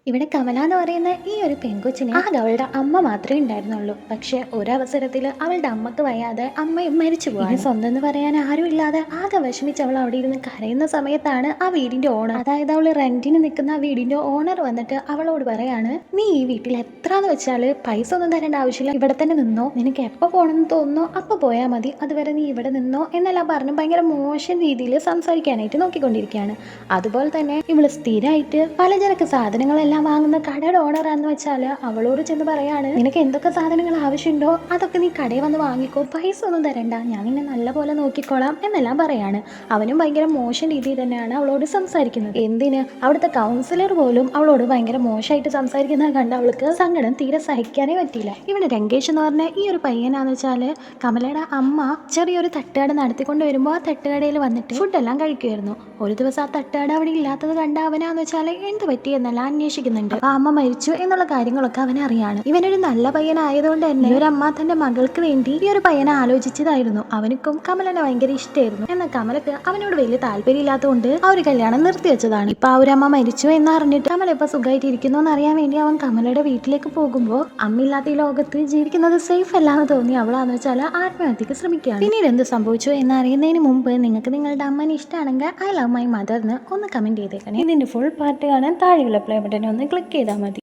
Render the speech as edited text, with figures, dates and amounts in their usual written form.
ഇവിടെ കമല എന്ന് പറയുന്ന ഈ ഒരു പെൺകൊച്ചിന് ആകെ അവളുടെ അമ്മ മാത്രമേ ഉണ്ടായിരുന്നുള്ളൂ. പക്ഷെ ഒരവസരത്തിൽ അവളുടെ അമ്മക്ക് വയ്യാതെ അമ്മയും മരിച്ചു പോയി. സ്വന്തം എന്ന് പറയാൻ ആരും ഇല്ലാതെ ആകെ വിഷമിച്ച് അവൾ അവിടെ ഇരുന്ന് കരയുന്ന സമയത്താണ് ആ വീടിന്റെ ഓണർ, അതായത് അവള് റെന്റിന് നിൽക്കുന്ന ആ വീടിന്റെ ഓണർ വന്നിട്ട് അവളോട് പറയാണ്, നീ ഈ വീട്ടിൽ എത്രാന്ന് വെച്ചാൽ പൈസ ഒന്നും തരേണ്ട ആവശ്യമില്ല, ഇവിടെ തന്നെ നിന്നോ, നിനക്ക് എപ്പോ പോകണമെന്ന് തോന്നുന്നോ അപ്പൊ പോയാൽ മതി, അതുവരെ നീ ഇവിടെ നിന്നോ എന്നെല്ലാം പറഞ്ഞു ഭയങ്കര മോശം രീതിയിൽ സംസാരിക്കാനായിട്ട് നോക്കിക്കൊണ്ടിരിക്കുകയാണ്. അതുപോലെ തന്നെ ഇവള് സ്ഥിരമായിട്ട് പലചരക്ക് സാധനങ്ങളെല്ലാം വാങ്ങുന്ന കടയുടെ ഓണറാന്ന് വെച്ചാൽ അവളോട് ചെന്ന് പറയാണ്, നിനക്ക് എന്തൊക്കെ സാധനങ്ങൾ ആവശ്യമുണ്ടോ അതൊക്കെ നീ കടയിൽ വന്ന് വാങ്ങിക്കോ, പൈസ ഒന്നും തരണ്ട, ഞാൻ നിന്നെ നല്ലപോലെ നോക്കിക്കോളാം എന്നെല്ലാം പറയാണ്. അവനും ഭയങ്കര മോശം രീതിയിൽ തന്നെയാണ് അവളോട് സംസാരിക്കുന്നത്. എന്തിന് അവിടുത്തെ കൗൺസിലർ പോലും അവളോട് ഭയങ്കര മോശമായിട്ട് സംസാരിക്കുന്നത് കണ്ട് അവൾക്ക് സങ്കടം തീരെ സഹിക്കാനേ പറ്റിയില്ല. ഇവിടെ രംഗേഷ് എന്ന് പറഞ്ഞ ഈ ഒരു പയ്യനാന്ന് വെച്ചാൽ കമലയുടെ അമ്മ ചെറിയൊരു തട്ടുകട നടത്തിക്കൊണ്ട് വരുമ്പോൾ ആ തട്ടുകടയിൽ വന്നിട്ട് ഫുഡെല്ലാം കഴിക്കുമായിരുന്നു. ഒരു ദിവസം ആ തട്ടുകട അവിടെ ഇല്ലാത്തത് കണ്ട അവനാന്ന് വെച്ചാൽ എന്ത് പറ്റി എന്നെല്ലാം അന്വേഷിക്കുന്നുണ്ട്. ആ അമ്മ മരിച്ചു എന്നുള്ള കാര്യങ്ങളൊക്കെ അവനെ അറിയാണ്. ഇവനൊരു നല്ല പയ്യനായതുകൊണ്ട് തന്നെ ഒരു അമ്മ തന്റെ മകൾക്ക് വേണ്ടി ഈ ഒരു പയ്യനെ ആലോചിച്ചതായിരുന്നു. അവനക്കും കമലനെ ഭയങ്കര ഇഷ്ടമായിരുന്നു. എന്നാൽ കമലക്ക് അവനോട് വലിയ താല്പര്യമില്ലാത്തതുകൊണ്ട് ആ ഒരു കല്യാണം നിർത്തിവെച്ചതാണ്. ഇപ്പൊ ആ ഒരു അമ്മ മരിച്ചു എന്നറിഞ്ഞിട്ട് കമല ഇപ്പൊ സുഖമായിട്ട് ഇരിക്കുന്നു എന്നറിയാൻ വേണ്ടി അവൻ കമലയുടെ വീട്ടിലേക്ക് പോകുമ്പോൾ അമ്മയില്ലാത്ത ഈ ലോകത്ത് ജീവിക്കുന്നത് സേഫ് അല്ലാന്ന് തോന്നി അവളാന്ന് വെച്ചാൽ ആത്മഹത്യക്ക് ശ്രമിക്കുകയാണ്. പിന്നീട് എന്ത് സംഭവിച്ചു എന്നറിയുന്നതിന് മുമ്പ് നിങ്ങൾക്ക് നിങ്ങളുടെ അമ്മനെ ഇഷ്ടമാണെങ്കിൽ ഐ ലവ് മൈ മദർന്ന് ഒന്ന് കമന്റ് ചെയ്തേക്കണേ. ഇതിന്റെ ഫുൾ പാർട്ട് കാണാൻ താഴെയുള്ള പ്ലേ ബട്ടൺ ഒന്ന് ക്ലിക്ക് ചെയ്താൽ മതി.